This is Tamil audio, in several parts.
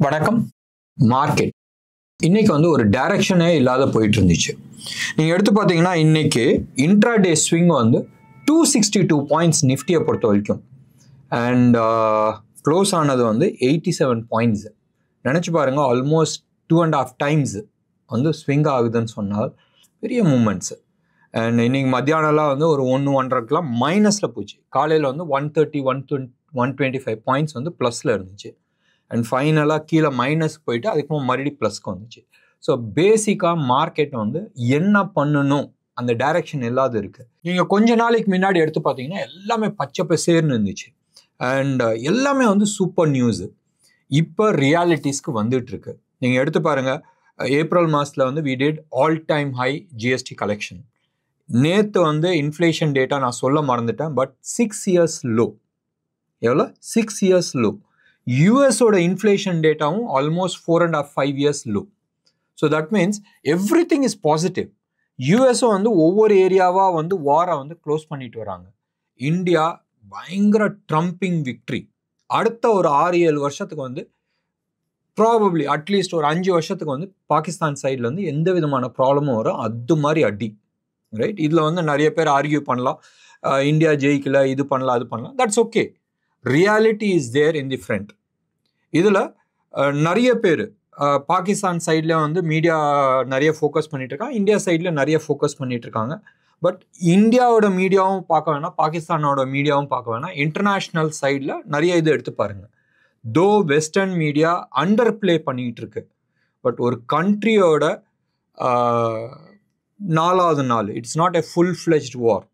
வணக்கம். மார்க்கெட் இன்னைக்கு வந்து ஒரு டைரக்ஷனே இல்லாத போயிட்டு இருந்துச்சு. நீங்கள் எடுத்து பார்த்தீங்கன்னா இன்னைக்கு இன்ட்ராடே ஸ்விங் வந்து 262 பாயிண்ட்ஸ் நிஃப்டியை பொறுத்த வரைக்கும் அண்ட் க்ளோஸ் ஆனது வந்து 87 பாயிண்ட்ஸ். நினச்சி பாருங்க, ஆல்மோஸ்ட் 2.5 டைம்ஸ் வந்து ஸ்விங் ஆகுதுன்னு சொன்னால் பெரிய மூமெண்ட்ஸு. அண்ட் இன்னைக்கு மத்தியானம்லாம் வந்து ஒரு 1-1.5 மைனஸில் போச்சு. காலையில் வந்து 130 125 பாயிண்ட்ஸ் வந்து ப்ளஸில் இருந்துச்சு. அண்ட் ஃபைனலாக கீழே மைனஸ்க்கு போயிட்டு அதுக்கப்புறம் மறுபடியும் ப்ளஸ்க்கு வந்துச்சு. ஸோ பேசிக்காக மார்க்கெட் வந்து என்ன பண்ணணும் அந்த டைரக்ஷன் இல்லாத இருக்குது. நீங்கள் கொஞ்ச நாளைக்கு முன்னாடி எடுத்து பார்த்தீங்கன்னா எல்லாமே பச்சை பசேர்னு இருந்துச்சு அண்ட் எல்லாமே வந்து சூப்பர் நியூஸு. இப்போ ரியாலிட்டிஸ்க்கு வந்துட்டுருக்கு. நீங்கள் எடுத்து பாருங்கள், ஏப்ரல் மாதத்தில் வந்து we did all time high GST collection. நேற்று வந்து இன்ஃப்ளேஷன் டேட்டா நான் சொல்ல மறந்துட்டேன், பட் 6 இயர்ஸ் லோ. எவ்வளோ? 6 இயர்ஸ் லோ. யூஎஸோட இன்ஃப்ளேஷன் டேட்டாவும் almost 4.5 years low. So that means everything is positive. யூஎஸும் வந்து ஒவ்வொரு ஏரியாவாக வந்து வாரை வந்து க்ளோஸ் பண்ணிட்டு வராங்க. இந்தியா பயங்கர ட்ரம்பிங் விக்ட்ரி. அடுத்த ஒரு 6-7 வருஷத்துக்கு வந்து ப்ராபப்ளி அட்லீஸ்ட் ஒரு 5 வருஷத்துக்கு வந்து பாகிஸ்தான் சைடில் வந்து எந்த விதமான ப்ராப்ளமும் வரும், அது மாதிரி அடி. ரைட்? இதில் வந்து நிறைய பேர் ஆர்கியூ பண்ணலாம், இந்தியா ஜெயிக்கல, இது பண்ணலாம், அது பண்ணலாம். That's okay. Reality is there in the front. இதில் நிறைய பேர் பாகிஸ்தான் சைடில் வந்து மீடியா நிறைய ஃபோக்கஸ் பண்ணிட்டு இருக்காங்க, இந்தியா சைடில் நிறைய ஃபோக்கஸ் பண்ணிட்டு இருக்காங்க. பட் இந்தியாவோட மீடியாவும் பார்க்க வேணாம், பாகிஸ்தானோட மீடியாவும் பார்க்க வேணாம். இன்டர்நேஷ்னல் சைடில் நிறைய இது எடுத்து பாருங்கள். தோ வெஸ்டர்ன் மீடியா அண்டர் பிளே பண்ணிகிட்டு இருக்கு. பட் ஒரு கண்ட்ரியோட 4வது நாள், it's not a full fledged war.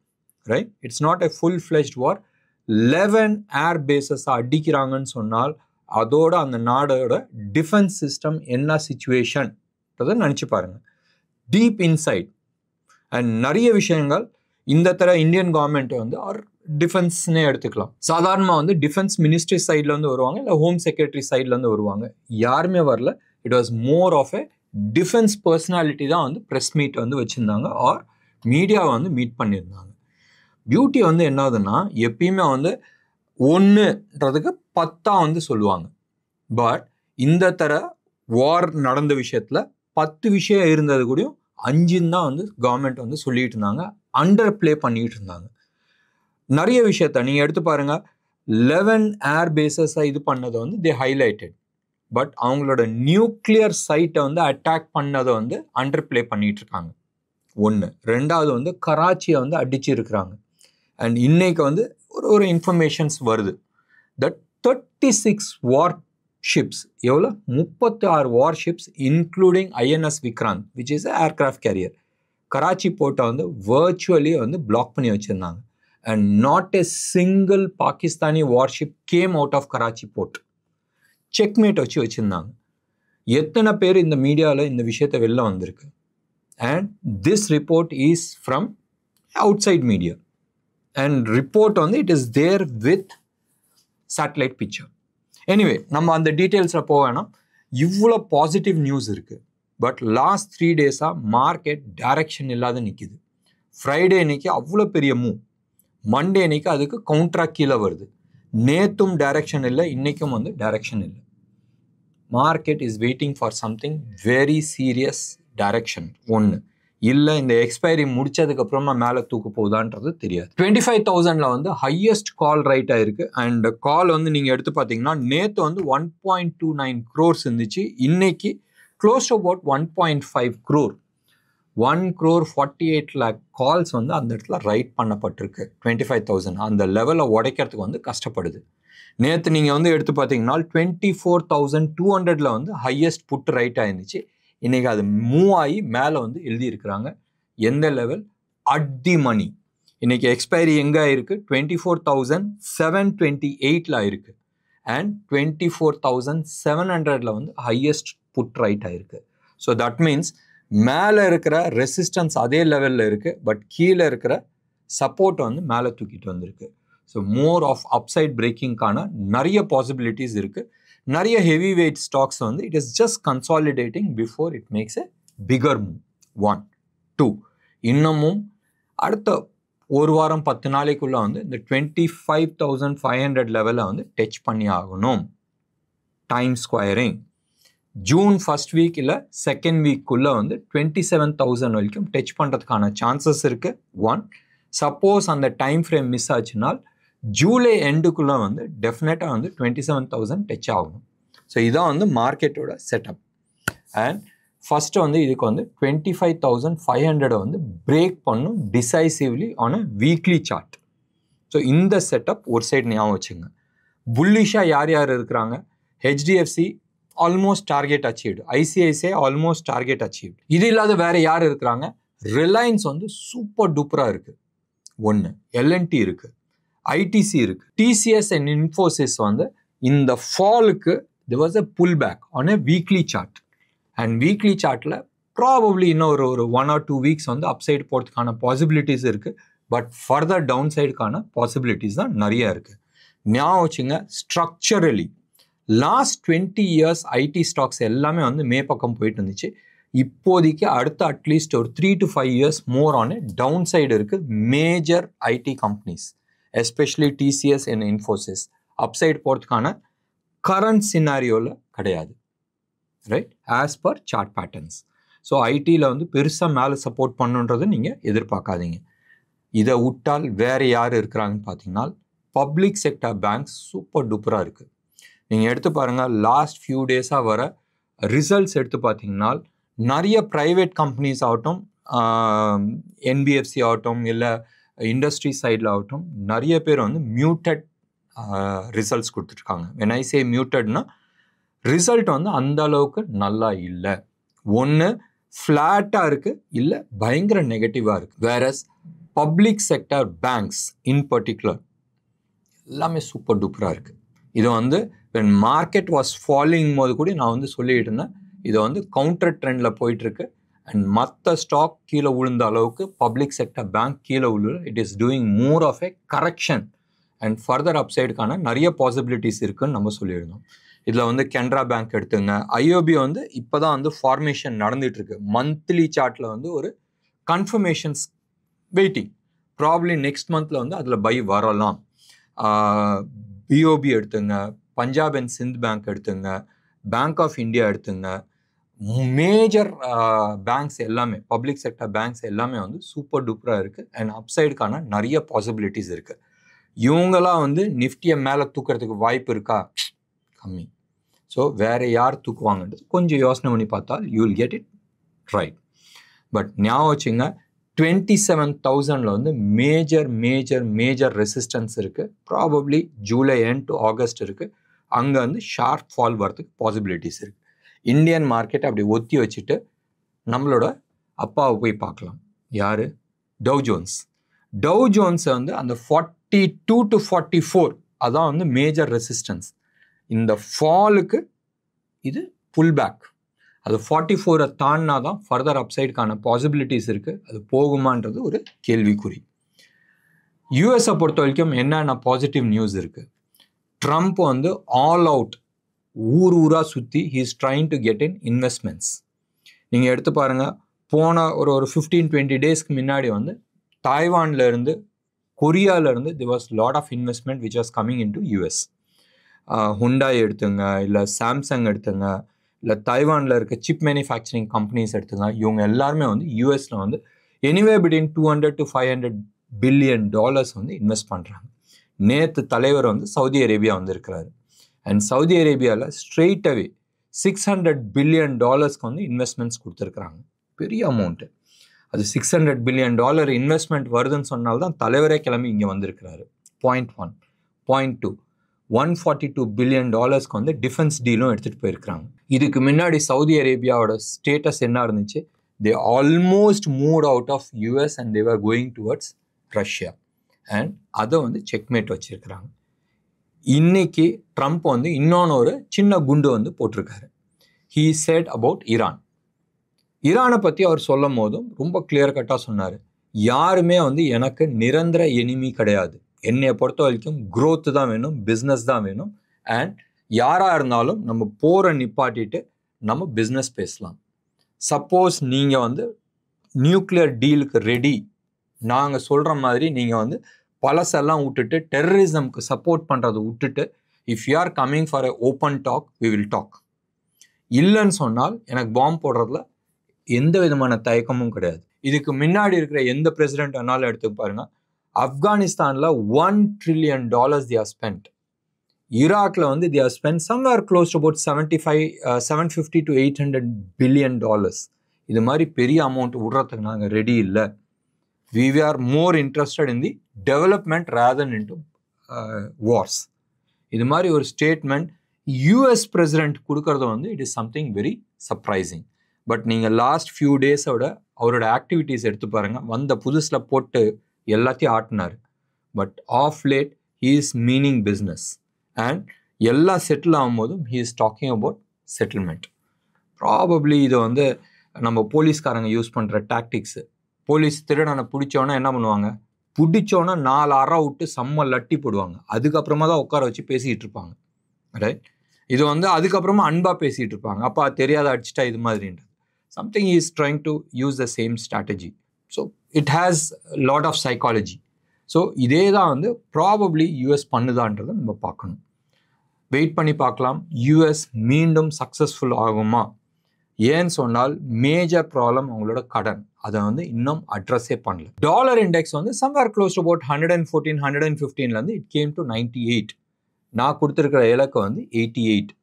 Right? It's not a full fledged war. 11 air bases அடிக்கிறாங்கன்னு சொன்னால் அதோட அந்த நாடோட டிஃபென்ஸ் சிஸ்டம் என்ன சிச்சுவேஷன் நினச்சி பாருங்க. டீப் இன்சைட் அண்ட் நிறைய விஷயங்கள் இந்த தர இந்தியன் கவர்மெண்ட் வந்து ஆர் டிஃபென்ஸ்னே எடுத்துக்கலாம். சாதாரணமாக வந்து டிஃபென்ஸ் மினிஸ்ட்ரி சைடில் வந்து வருவாங்க, இல்லை ஹோம் செக்ரட்டரி சைடில் வந்து வருவாங்க. யாருமே வரல. It was more of a defense personality தான் வந்து ப்ரெஸ் மீட் வந்து வச்சுருந்தாங்க ஆர் மீடியாவை வந்து மீட் பண்ணியிருந்தாங்க. பியூட்டி வந்து என்னதுன்னா, எப்பயுமே வந்து 1ன்றதுக்கு 10 வந்து சொல்லுவாங்க. பட் இந்த தர வார் நடந்த விஷயத்தில் 10 விஷயம் இருந்தது கூடயும் 5 தான் வந்து கவர்மெண்ட் வந்து சொல்லிட்டு இருந்தாங்க, அண்டர் பிளே பண்ணிட்டு இருந்தாங்க. நிறைய விஷயத்த நீங்கள் எடுத்து பாருங்க. 11 ஏர் பேசஸை இது பண்ணதை வந்து தே ஹைலைட்டட். பட் அவங்களோட நியூக்ளியர் சைட்டை வந்து அட்டாக் பண்ணதை வந்து அண்டர் பிளே பண்ணிட்டு இருக்காங்க. 1. 2வது வந்து கராச்சியை வந்து அடிச்சு இருக்கிறாங்க. அண்ட் இன்னைக்கு வந்து ஒரு இன்ஃபர்மேஷன்ஸ் வருது தட் 36 வார்ஷிப்ஸ், எவ்வளோ? 36 warships including INS Vikrant, which is aircraft carrier, Karachi போர்ட்டை வந்து வர்ச்சுவலி வந்து பிளாக் பண்ணி வச்சுருந்தாங்க. And not a single Pakistani warship came out of Karachi port. Checkmate வச்சுருந்தாங்க. எத்தனை பேர் இந்த மீடியாவில் இந்த விஷயத்தை வெளில வந்திருக்கு? And this report is from outside media. And report வந்து it is there with satellite picture. Anyway, நம்ம அந்த டீட்டெயில்ஸில் போக வேணாம். இவ்வளோ பாசிட்டிவ் நியூஸ் இருக்குது. பட் லாஸ்ட் 3 டேஸாக மார்க்கெட் டைரக்ஷன் இல்லாத நிற்கிது. ஃப்ரைடே அன்னைக்கு அவ்வளோ பெரிய மூவ், மண்டே அன்னைக்கு அதுக்கு கவுண்டராக கீழே வருது. நேற்றும் டைரக்ஷன் இல்லை, இன்றைக்கும் வந்து டைரக்ஷன் இல்லை. Market is waiting for something very serious direction. ஒன்று இல்லை, இந்த எக்ஸ்பைரி முடிச்சதுக்கப்புறமா மேலே தூக்க போகுதான்றது தெரியாது. 25,000 வந்து ஹையஸ்ட் கால் ரைட் ஆயிருக்கு. அண்ட் கால் வந்து நீங்கள் எடுத்து பார்த்தீங்கன்னா நேற்று வந்து 1.29 crores இருந்துச்சு. இன்னைக்கு close to about 1.5 crore, 1.48 lakh calls வந்து அந்த இடத்துல ரைட் பண்ணப்பட்டிருக்கு. 25,000 அந்த லெவலில் உடைக்கிறதுக்கு வந்து கஷ்டப்படுது. நேற்று நீங்கள் வந்து எடுத்து பார்த்தீங்கன்னா 24,200 வந்து ஹையஸ்ட் புட் ரைட் ஆயிருந்துச்சு. இன்னைக்கு அது மூவ் ஆகி மேலே வந்து எழுதியிருக்கிறாங்க. எந்த லெவல்? அட் தி மணி. இன்னைக்கு எக்ஸ்பைரி எங்கே ஆயிருக்கு? 24,728 ஆயிருக்கு. அண்ட் 24,700 வந்து ஹையஸ்ட் புட் ரைட் ஆயிருக்கு. ஸோ தட் மீன்ஸ் மேலே இருக்கிற ரெசிஸ்டன்ஸ் அதே லெவலில் இருக்குது, பட் கீழே இருக்கிற சப்போர்ட்டை வந்து மேலே தூக்கிட்டு வந்திருக்கு. ஸோ மோர் ஆஃப் அப்சைட் பிரேக்கிங்கான நிறைய பாசிபிலிட்டிஸ் இருக்குது. நிறைய ஹெவி வெயிட் ஸ்டாக்ஸ் வந்து it is just consolidating before it makes a figure move. 1. 2. இன்னமும் அடுத்த ஒரு வாரம் 10 நாளைக்குள்ளே வந்து இந்த 25,500 லெவலில் வந்து டச் பண்ணி ஆகணும். Time squaring June first week இல்லை செகண்ட் வீக்குள்ளே வந்து 27,000 வரைக்கும் டச் பண்ணுறதுக்கான சான்சஸ் இருக்குது. ஒன், சப்போஸ் அந்த டைம் ஃப்ரேம் மிஸ் ஆச்சுனால் ஜூலை எண்டுக்குள்ளே வந்து டெஃபினட்டாக வந்து 27,000 டச் ஆகணும். ஸோ இதான் வந்து மார்க்கெட்டோட செட்டப். அண்ட் ஃபஸ்ட்டு வந்து இதுக்கு வந்து 25,500 வந்து பிரேக் பண்ணும் decisively on a weekly chart. So இந்த செட்டப் ஒரு சைடு ஞாபகம் வச்சுங்க. புல்லிஷாக யார் யார் இருக்கிறாங்க? HDFC almost target achieved, ICICI almost target achieved. இது இல்லாத வேறு யார் இருக்கிறாங்க? ரிலையன்ஸ் வந்து சூப்பர் டூப்பராக இருக்குது. ஒன்று, எல்என்டி இருக்குது, ஐடிசி இருக்குது, டிசிஎஸ் அண்ட் இன்ஃபோசிஸ் வந்து இந்த ஃபாலுக்கு there was a pullback on a weekly chart. And weekly chartல ப்ராபப்ளி இன்னும் ஒரு 1 or 2 வீக்ஸ் வந்து அப்சைடு போகிறதுக்கான பாசிபிலிட்டிஸ் இருக்குது. பட் ஃபர்தர் டவுன் சைடுக்கான பாசிபிலிட்டிஸ் தான் நிறைய இருக்குது. ஞாபகம் வச்சுங்க, structurally last 20 years IT stocks எல்லாமே வந்து மே பக்கம் போயிட்டு இருந்துச்சு. இப்போதைக்கு அடுத்த அட்லீஸ்ட் ஒரு 3 to 5 years more on downside இருக்குது. Major IT companies especially TCS and Infosys upside போகிறதுக்கான கரண்ட் சினாரியோவில் கிடையாது, right, as per chart patterns. So ஐடியில் வந்து பெருசாக மேலே சப்போர்ட் பண்ணுன்றதை நீங்கள் எதிர்பார்க்காதீங்க. இதை விட்டால் வேறு யார் இருக்கிறாங்கன்னு பார்த்தீங்கன்னா பப்ளிக் செக்டர் பேங்க்ஸ் சூப்பர் டூப்பராக இருக்குது. நீங்கள் எடுத்து பாருங்கள், லாஸ்ட் ஃபியூ டேஸாக வர ரிசல்ட்ஸ் எடுத்து பார்த்தீங்கன்னா நிறைய ப்ரைவேட் கம்பெனிஸ் ஆகட்டும், என்பிஎஃப்சி ஆகட்டும், இல்லை இண்டஸ்ட்ரி சைடில் ஆகட்டும், நிறைய பேர் வந்து மியூட்டட் ரிசல்ட்ஸ் கொடுத்துருக்காங்க. when I say மியூட்டட்னா ரிசல்ட் வந்து அந்த அளவுக்கு நல்லா இல்லை. ஒன்று ஃப்ளாட்டாக இருக்குது, இல்லை பயங்கர நெகட்டிவாக இருக்குது. Whereas public sector banks in particular எல்லாமே சூப்பர் டூப்பராக இருக்குது. இது வந்து when மார்க்கெட் வாஸ் ஃபாலிங் போது கூட நான் வந்து சொல்லிட்டு இருந்தேன், இதை வந்து கவுண்டர் ட்ரெண்டில் போயிட்டுருக்கு. அண்ட் மற்ற ஸ்டாக் கீழே விழுந்த அளவுக்கு பப்ளிக் செக்டர் பேங்க் கீழே விழுல. It is doing more of a correction and further அப்சைடுக்கான நிறைய பாசிபிலிட்டிஸ் இருக்குதுன்னு நம்ம சொல்லியிருந்தோம். இதில் வந்து கென்ரா பேங்க் எடுத்துங்க. ஐஓபி வந்து இப்போ தான் வந்து ஃபார்மேஷன் நடந்துகிட்ருக்கு. மந்த்லி சார்ட்டில் வந்து ஒரு கன்ஃபர்மேஷன்ஸ் வெயிட்டிங். ப்ராப்ளி நெக்ஸ்ட் மந்தில் வந்து அதில் பை வரலாம். பிஓபி எடுத்துங்க, பஞ்சாப் அண்ட் சிந்த் பேங்க் எடுத்துங்க, பேங்க் ஆஃப் இந்தியா எடுத்துங்க. மேஜர் பேங்க்ஸ் எல்லாமே, பப்ளிக் செக்டர் பேங்க்ஸ் எல்லாமே வந்து சூப்பர் டூப்பராக இருக்குது அண்ட் அப்சைடுக்கான நிறைய பாசிபிலிட்டிஸ் இருக்குது. இவங்களாம் வந்து நிஃப்டியை மேலே தூக்கிறதுக்கு வாய்ப்பு இருக்கா? கம்மி. ஸோ வேறு யார் தூக்குவாங்கன்றது கொஞ்சம் யோசனை பண்ணி பார்த்தா you will get it right. But ஞாபகம் வச்சுங்க, 27,000 வந்து மேஜர் மேஜர் மேஜர் ரெசிஸ்டன்ஸ் இருக்குது. Probably July end to August இருக்குது. அங்கே வந்து ஷார்ப் ஃபால் வரதுக்கு பாசிபிலிட்டிஸ் இருக்குது. இந்தியன் மார்க்கெட் அப்படி ஒத்தி வச்சுட்டு நம்மளோட அப்பாவை போய் பார்க்கலாம். யார்? Tau Jones. டவ் ஜோன்ஸை வந்து அந்த 42 to 44 அதான் வந்து மேஜர் ரெசிஸ்டன்ஸ். இந்த ஃபாலுக்கு இது புல் பேக். அது 44 தாண்டினா தான் ஃபர்தர் அப்சைடுக்கான பாசிபிலிட்டிஸ் இருக்குது. அது போகுமான்றது ஒரு கேள்விக்குறி. யூஎஸை பொறுத்த வரைக்கும் என்னென்ன பாசிட்டிவ் நியூஸ் இருக்குது? ட்ரம்ப் வந்து ஆல் அவுட் ஊராக சுற்றி he is trying to get in investments. நீங்கள் எடுத்து பாருங்கள், போன ஒரு 15-20 டேஸ்க்கு முன்னாடி வந்து தாய்வான்லேருந்து, கொரியாவிலேருந்து there was lot of investment which was coming into US. Hyundai எடுத்துங்க, இல்லை சாம்சங் எடுத்துங்க, இல்லை தைவானில் இருக்க சிப் மேனுஃபேக்சரிங் கம்பெனிஸ் எடுத்துங்க. இவங்க எல்லாருமே வந்து யூஎஸில் வந்து எனிவே பிட்வீன் $200 to $500 பில்லியன் வந்து இன்வெஸ்ட் பண்ணுறாங்க. நேற்று தலைவர் வந்து சவுதி அரேபியா வந்திருக்கிறாரு. அண்ட் சவுதி அரேபியாவில் ஸ்ட்ரெயிட் அவே $600 பில்லியன் வந்து இன்வெஸ்ட்மெண்ட்ஸ் கொடுத்துருக்குறாங்க. பெரிய அமௌண்ட்டு. அது $600 பில்லியன் இன்வெஸ்ட்மெண்ட் வருதுன்னு சொன்னால்தான் தலைவரே கிளம்பி இங்கே வந்திருக்கிறாரு. பாயிண்ட் 1. பாயிண்ட் 2, $142 பில்லியன் வந்து டிஃபென்ஸ் டீலும் எடுத்துகிட்டு போயிருக்கிறாங்க. இதுக்கு முன்னாடி சவுதி அரேபியாவோட ஸ்டேட்டஸ் என்ன இருந்துச்சு? They almost moved out of US and they were going towards Russia. And அதை வந்து செக்மேட் வச்சுருக்கிறாங்க. இன்னைக்கு ட்ரம்ப் வந்து இன்னொன்று ஒரு சின்ன குண்டு வந்து போட்டிருக்காரு. He set about Iran. ஈரானை பற்றி அவர் சொல்லும் போதும் ரொம்ப கிளியர் கட்டாக சொன்னார், யாருமே வந்து எனக்கு நிரந்தர எனிமி கிடையாது. என்னையை பொறுத்த வரைக்கும் growth தான் வேணும், பிஸ்னஸ் தான் வேணும். அண்ட் யாராக இருந்தாலும் நம்ம போரை நிப்பாட்டிட்டு நம்ம பிஸ்னஸ் பேசலாம். சப்போஸ் நீங்கள் வந்து நியூக்ளியர் டீலுக்கு ரெடி, நாங்கள் சொல்கிற மாதிரி நீங்கள் வந்து பழசெல்லாம் விட்டுட்டு டெரரிசம்க்கு சப்போர்ட் பண்ணுறதை விட்டுட்டு if you are coming for a open talk we will talk. இல்லைன்னு சொன்னால் எனக்கு பாம்பு போடுறதுல எந்த விதமான தயக்கமும் கிடையாது. இதுக்கு முன்னாடி இருக்கிற எந்த பிரசிடென்ட் ஆனாலும் எடுத்து பாருங்க, ஆப்கானிஸ்தானில் $1 trillion they are spent. ஈராக்ல வந்து they are spent somewhere close to about 750 to 800 billion dollars. இது மாதிரி பெரிய அமௌண்ட் விடுறதுக்கு நாங்கள் ரெடி இல்லை. We are more interested in the development rather than into wars. இது மாதிரி ஒரு ஸ்டேட்மெண்ட் யூஎஸ் பிரசிடென்ட் கொடுக்கறது வந்து it is something very surprising. But நீங்கள் லாஸ்ட் ஃபியூ டேஸோட அவரோட ஆக்டிவிட்டீஸ் எடுத்து பாருங்கள். வந்த புதுசில் போட்டு எல்லாத்தையும் ஆட்டினார். But of late he is meaning business and எல்லாம் செட்டில் ஆகும்போதும் he is talking about settlement. Probably இதை வந்து நம்ம போலீஸ்காரங்க யூஸ் பண்ணுற டாக்டிக்ஸு. போலீஸ் திருடனை பிடிச்சோன்னா என்ன பண்ணுவாங்க, பிடிச்சோன்னா 4 அறை விட்டு செம்ம லட்டி போடுவாங்க. அதுக்கப்புறமா தான் உட்கார வச்சு பேசிகிட்டு இருப்பாங்க. ரைட், இது வந்து அதுக்கப்புறமா அன்பாக பேசிகிட்டு இருப்பாங்க. அப்போ தெரியாத அடிச்சிட்டா இது மாதிரின்றது. Something is trying to use the same strategy. So it has lot of psychology. So இதே தான் வந்து ப்ராபப்ளி யூஎஸ் பண்ணுதான்றதை நம்ம பார்க்கணும். வெயிட் பண்ணி பார்க்கலாம் யூஎஸ் மீண்டும் சக்ஸஸ்ஃபுல் ஆகுமா. ஏன்னு சொன்னால் மேஜர் ப்ராப்ளம் அவங்களோட கடன், அதை வந்து இன்னும் அட்ரஸே பண்ணல. டாலர் இண்டெக்ஸ் வந்து சம்வேர் க்ளோஸ் டு அபவுட் 114 115லேருந்து இட் கேம் டு 98. நான் கொடுத்துருக்கிற இலக்கு வந்து 88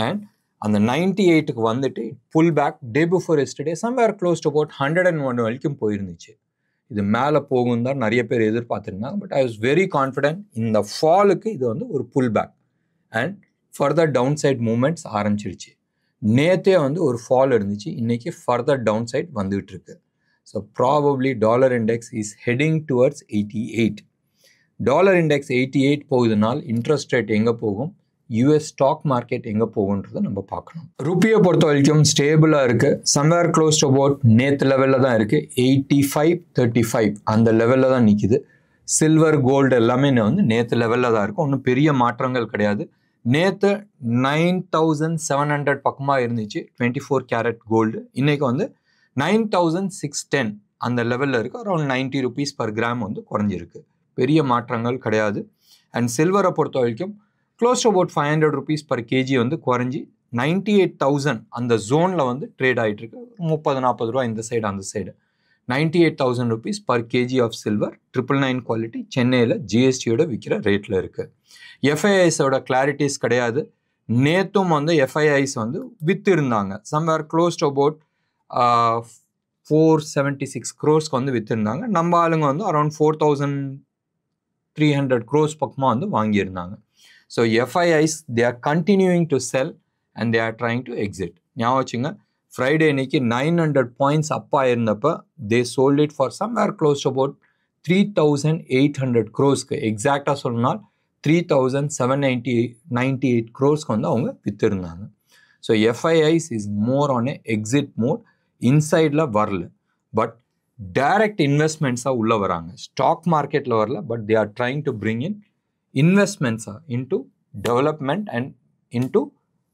அண்ட் அந்த 98க்கு வந்துட்டு pull back day before yesterday somewhere close to about 101 வரைக்கும் போயிருந்துச்சு. இது மேலே போகும் தான் நிறைய பேர் எதிர்பார்த்துருந்தாங்க. But I was very confident இந்த ஃபாலுக்கு இது வந்து ஒரு pull back and further downside moments ஆரம்பிச்சிருச்சு. நேற்றே வந்து ஒரு ஃபால் இருந்துச்சு, இன்றைக்கி ஃபர்தர் டவுன் சைட் வந்துகிட்டு இருக்கு. So probably dollar index is heading towards 88. Dollar index 88 போகுதுனால் இன்ட்ரெஸ்ட் ரேட் எங்கே போகும், யூஎஸ் ஸ்டாக் மார்க்கெட் எங்கே போகுன்றதை நம்ம பார்க்கணும். ருப்பியை பொறுத்த வரைக்கும் ஸ்டேபிளாக இருக்குது. சம்வேர் க்ளோஸ் டு அபவுட் நேற்று லெவலில் தான் இருக்குது. 85.35 அந்த லெவலில் தான் நிற்கிது. சில்வர் கோல்டு எல்லாமே வந்து நேற்று லெவலில் தான் இருக்கும். ஒன்றும் பெரிய மாற்றங்கள் கிடையாது. நேற்று 9,700 பக்கமாக இருந்துச்சு 24 கேரட் கோல்டு. இன்றைக்கி வந்து 9,610 அந்த லெவலில் இருக்குது. அரௌண்ட் 90 rupees per gram வந்து குறைஞ்சிருக்கு. பெரிய மாற்றங்கள் கிடையாது. அண்ட் சில்வரை பொறுத்த வரைக்கும் close to about 500 rupees per kg வந்து குறைஞ்சி 98,000 அந்த ஜோனில் வந்து ட்ரேட் ஆகிட்டுருக்கு. 30-40 ரூபா இந்த சைடு அந்த side. 98,000 rupees per kg of silver 999 quality சென்னையில் ஜிஎஸ்டியோட விற்கிற ரேட்டில் இருக்குது. எஃப்ஐஐஸோட கிளாரிட்டிஸ் கிடையாது. நேற்றும் வந்து எஃப்ஐஐஸ் வந்து விற்று இருந்தாங்க. Somewhere close to about 476 crores வந்து விற்றுருந்தாங்க. நம்ம ஆளுங்க வந்து அரௌண்ட் 4,300 crores பக்கமாக வந்து வாங்கியிருந்தாங்க. So FIIs they are continuing to sell and they are trying to exit. ஞாபகம் வச்சுங்க, ஃப்ரைடே இன்னைக்கு 900 points அப்பா இருந்தப்போ they sold it for somewhere close to about 3,800 crores. எக்ஸாக்டாக சொல்லணும்னா 3,798 crores வந்து அவங்க விற்றுருந்தாங்க. So FIIs is more on a exit mode. இன்சைடில் வரல, பட் டைரக்ட் இன்வெஸ்ட்மெண்ட்ஸாக உள்ளே வராங்க. ஸ்டாக் மார்க்கெட்டில் வரல, but they are trying to bring in இன்வெஸ்ட்மெண்ட்ஸாக into development and into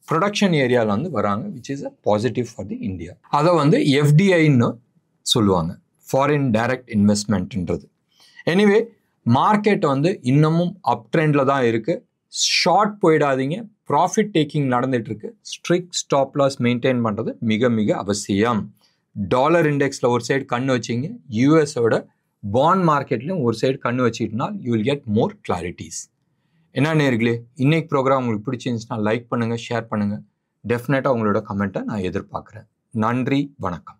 production ஏரியாவில் வந்து வராங்க, which is a positive for the India. அதை வந்து எஃப்டிஐன்னு சொல்லுவாங்க, ஃபாரின் டைரக்ட் இன்வெஸ்ட்மெண்ட்ன்றது. எனிவே மார்க்கெட் வந்து இன்னமும் அப் ட்ரெண்டில் தான் இருக்குது. ஷார்ட் போயிடாதீங்க, ப்ராஃபிட் டேக்கிங் நடந்துகிட்ருக்கு. ஸ்ட்ரிக்ட் ஸ்டாப் லாஸ் மெயின்டைன் பண்ணுறது மிக மிக அவசியம். டாலர் இண்டெக்ஸில் ஒரு சைடு கண்ணு வச்சிங்க, யூஎஸோட பாண்ட் மார்க்கெட்லையும் ஒரு சைடு கண்ணு வச்சிட்டுனால் you will get more clarities. என்ன நேர்களே, இன்னைக்கு ப்ரோக்ராம் உங்களுக்கு பிடிச்சிருந்துச்சுன்னா லைக் பண்ணுங்கள், ஷேர் பண்ணுங்கள். டெஃபினட்டாக உங்களோட கமெண்ட்டை நான் எதிர்பார்க்குறேன். நன்றி, வணக்கம்.